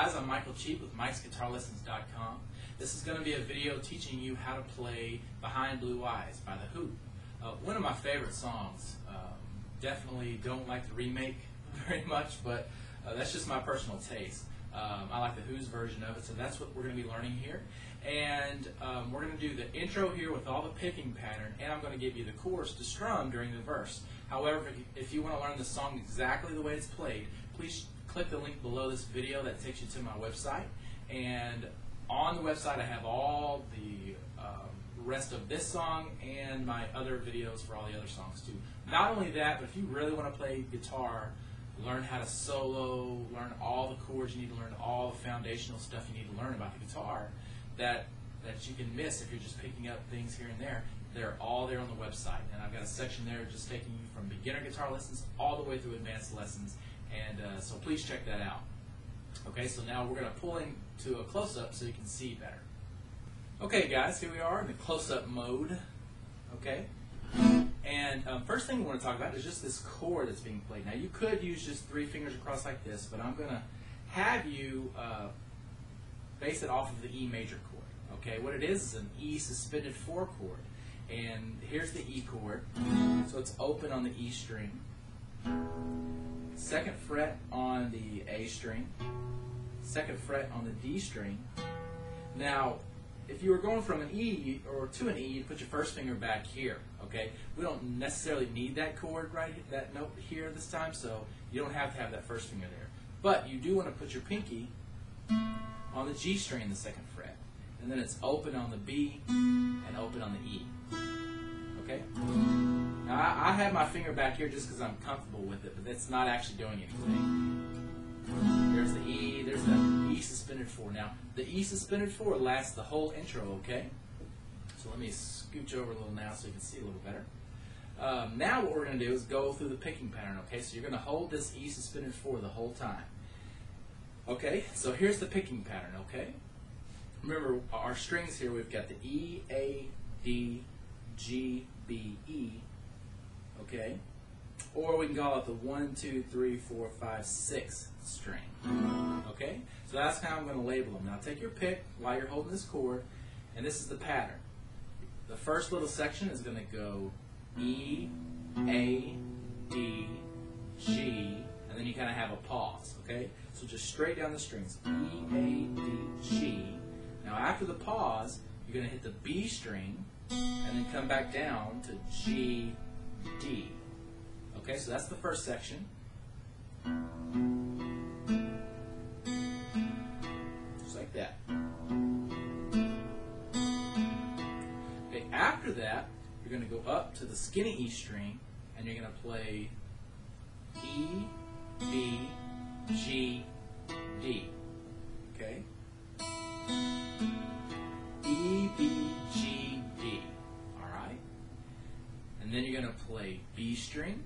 guys, I'm Michael Cheap with MikesGuitarLessons.com. This is going to be a video teaching you how to play Behind Blue Eyes by The Who. One of my favorite songs. Definitely don't like the remake very much, but that's just my personal taste. I like The Who's version of it, so that's what we're going to be learning here. And we're going to do the intro here with all the picking pattern, and I'm going to give you the chorus to strum during the verse. However, if you want to learn the song exactly the way it's played, please click the link below this video that takes you to my website. And on the website I have all the rest of this song and my other videos for all the other songs too. Not only that, but if you really want to play guitar, learn how to solo, learn all the chords you need to learn, all the foundational stuff you need to learn about the guitar that you can miss if you're just picking up things here and there. They're all there on the website, and I've got a section there just taking you from beginner guitar lessons all the way through advanced lessons, and so please check that out. Okay, so now we're going to pull into a close-up so you can see better. Okay guys, here we are in the close-up mode. Okay, and first thing we want to talk about is just this chord that's being played. Now you could use just 3 fingers across like this, but I'm going to have you base it off of the E major chord. Okay, what it is an E suspended 4 chord. And here's the E chord, so it's open on the E string, 2nd fret on the A string, 2nd fret on the D string. Now, if you were going from an E or to an E, you'd put your first finger back here. Okay, we don't necessarily need that chord that note here this time, so you don't have to have that first finger there. But you do want to put your pinky on the G string in the 2nd fret, and then it's open on the B and open on the E. Okay? Now, I have my finger back here just because I'm comfortable with it, but it's not actually doing anything. There's the E, there's the E suspended 4. Now, the E suspended 4 lasts the whole intro, okay? So let me scooch over a little now so you can see a little better. Now what we're going to do is go through the picking pattern, okay? So you're going to hold this E suspended 4 the whole time. Okay, so here's the picking pattern, okay? Remember, our strings here, we've got the E, A, D, G, B, E, okay? Or we can call it the 1, 2, 3, 4, 5, 6 string, okay? So that's how I'm going to label them. Now take your pick while you're holding this chord, and this is the pattern. The first little section is going to go E, A, D, G, and then you kind of have a pause, okay? So just straight down the strings, E, A, D, G. Now after the pause, you're going to hit the B string, and then come back down to G, D. Okay, so that's the first section. Just like that. Okay, after that, you're going to go up to the skinny E string, and you're going to play E, B, G, D. Okay? E, B, G, D. Alright? And then you're going to play B string,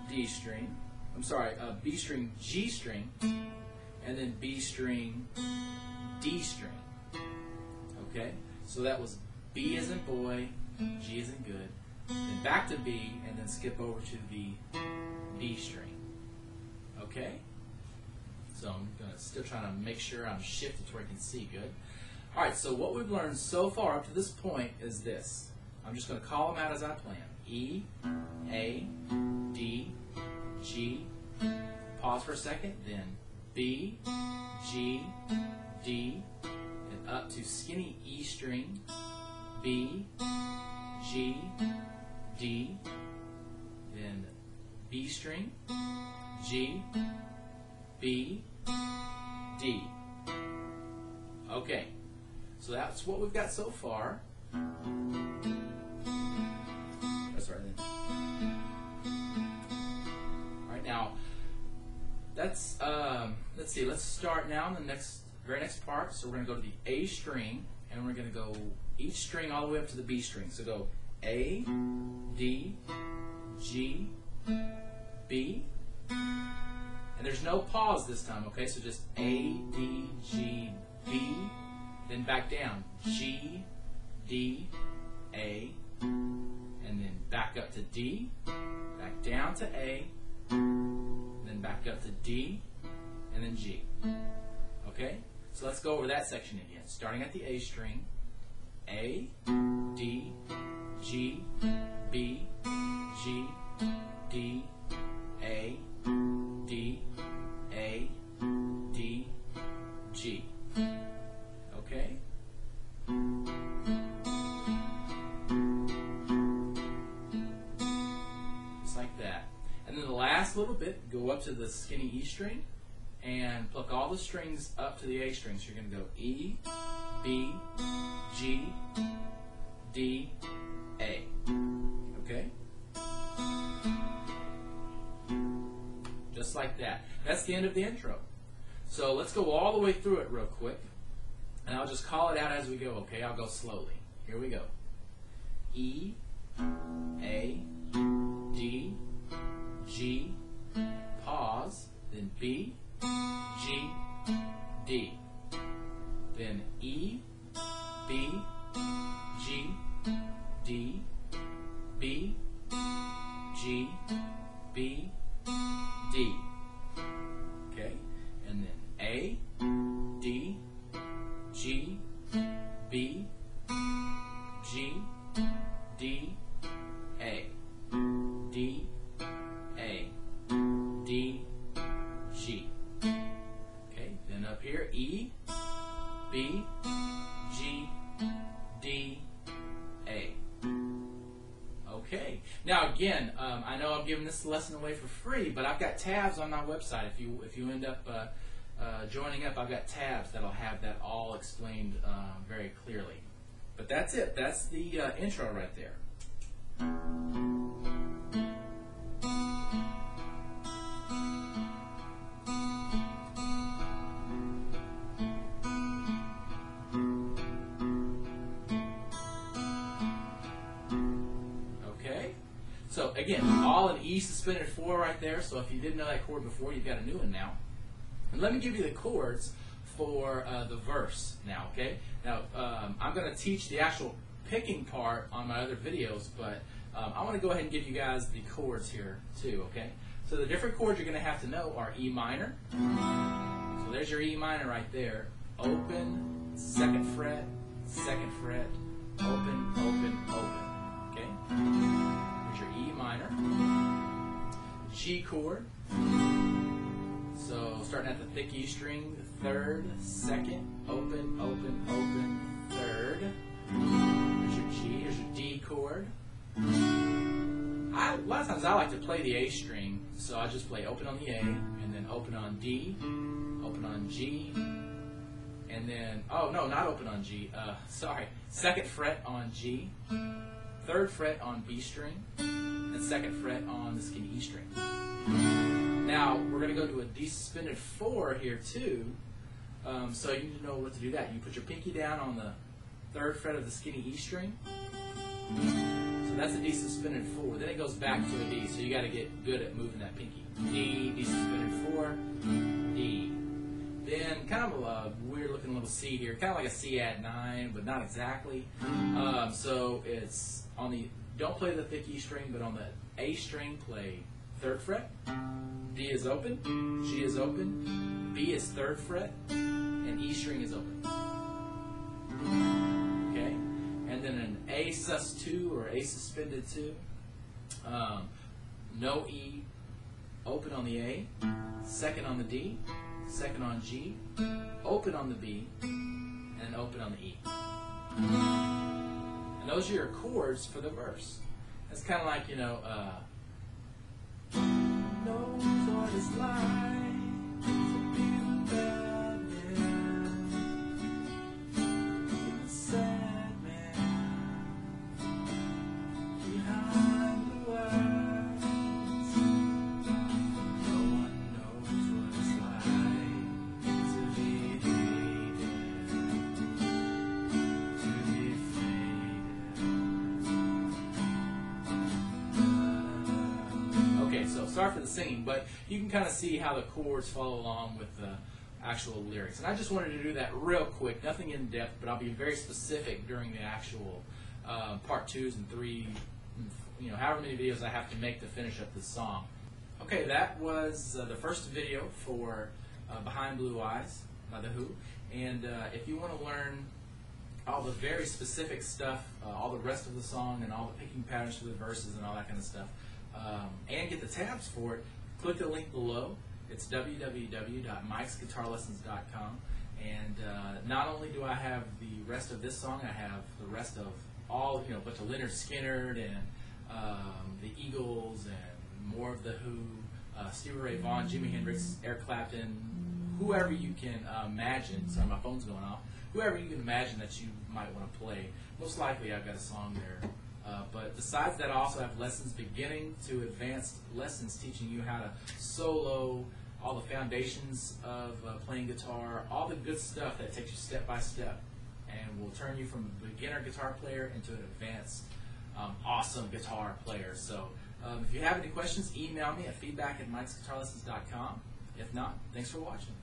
D string, B string, G string, and then B string, D string. Okay? So that was B as in boy, G as in good, then back to B, and then skip over to the D string. Okay? So I'm still trying to make sure I'm shifted to where I can see good. Alright, so what we've learned so far up to this point is this. I'm just going to call them out as I play them. E, A, D, G, pause for a second, then B, G, D, and up to skinny E string, B, G, D, then B string, G, B, D. Okay, so that's what we've got so far. That's right then. Alright, now, that's, let's see, let's start now in the very next part. So we're going to go to the A string, and we're going to go each string all the way up to the B string. So go A, D, G, B, and there's no pause this time, okay? So just A, D, G, B, then back down, G, D, A, and then back up to D, back down to A, then back up to D, and then G. Okay? So let's go over that section again. Starting at the A string, A, D, G, B, G, D, A, D, A, D, G. Okay? Just like that. And then the last little bit, go up to the skinny E string and pluck all the strings up to the A string. So you're going to go E, B, G, D, A. Okay? Just like that. That's the end of the intro. So let's go all the way through it real quick. And I'll just call it out as we go, okay? I'll go slowly. Here we go. E, A, D, G, pause, then B, G, D. Then E, B, G, D, B, G, B, D. Okay? And then A, D, G, B, G, D, A, D, A, D, G. Okay, then up here, E, B, G, D, A. Okay. Now again, I know I'm giving this lesson away for free, but I've got tabs on my website. If you end up joining up, I've got tabs that'll have that all explained very clearly. But that's it. That's the intro right there. Okay. So again, all in E suspended 4 right there. So if you didn't know that chord before, you've got a new one now. And let me give you the chords for the verse now, okay? Now, I'm going to teach the actual picking part on my other videos, but I want to go ahead and give you guys the chords here too, okay? So the different chords you're going to have to know are E minor. So there's your E minor right there. Open, 2nd fret, 2nd fret, open, open, open, okay? Here's your E minor. G chord. So starting at the thick E string, 3rd, 2nd, open, open, open, 3rd. Here's your G, here's your D chord. A lot of times I like to play the A string, so I just play open on the A, and then open on D, open on G, and then, oh no, not open on G, sorry, 2nd fret on G, 3rd fret on B string, and 2nd fret on the skinny E string. Now, we're going to go to a D suspended 4 here too, so you need to know what to do that. You put your pinky down on the 3rd fret of the skinny E string. So that's a D suspended 4. Then it goes back to a D, so you got to get good at moving that pinky. D, D suspended 4, D. Then kind of a weird looking little C here, kind of like a C add 9, but not exactly. So it's on the, don't play the thick E string, but on the A string play 3rd fret, D is open, G is open, B is 3rd fret, and E string is open. Okay? And then an A sus 2 or A suspended 2, no E, open on the A, 2nd on the D, 2nd on G, open on the B, and open on the E. And those are your chords for the verse. It's kind of like, you know, knows what it's like to be the bad man, the sad man behind the words. No one knows what it's like to be hated, to be faded. Okay, so sorry for the singing, but you can kind of see how the chords follow along with the actual lyrics. And I just wanted to do that real quick, nothing in depth, but I'll be very specific during the actual part 2s and 3, you know, however many videos I have to make to finish up this song. Okay, that was the first video for Behind Blue Eyes by The Who. And if you want to learn all the very specific stuff, all the rest of the song and all the picking patterns for the verses and all that kind of stuff, and get the tabs for it, click the link below. It's www.mikesguitarlessons.com. And not only do I have the rest of this song, I have the rest of all, a bunch of Lynyrd Skynyrd and the Eagles and more of The Who, Stevie Ray Vaughan, Jimi Hendrix, Eric Clapton, whoever you can imagine. Sorry, my phone's going off. Whoever you can imagine that you might want to play. Most likely I've got a song there. But besides that, I also have lessons, beginning to advanced lessons, teaching you how to solo, all the foundations of playing guitar, all the good stuff that takes you step by step and will turn you from a beginner guitar player into an advanced, awesome guitar player. So if you have any questions, email me at feedback@mikesguitarlessons.com. If not, thanks for watching.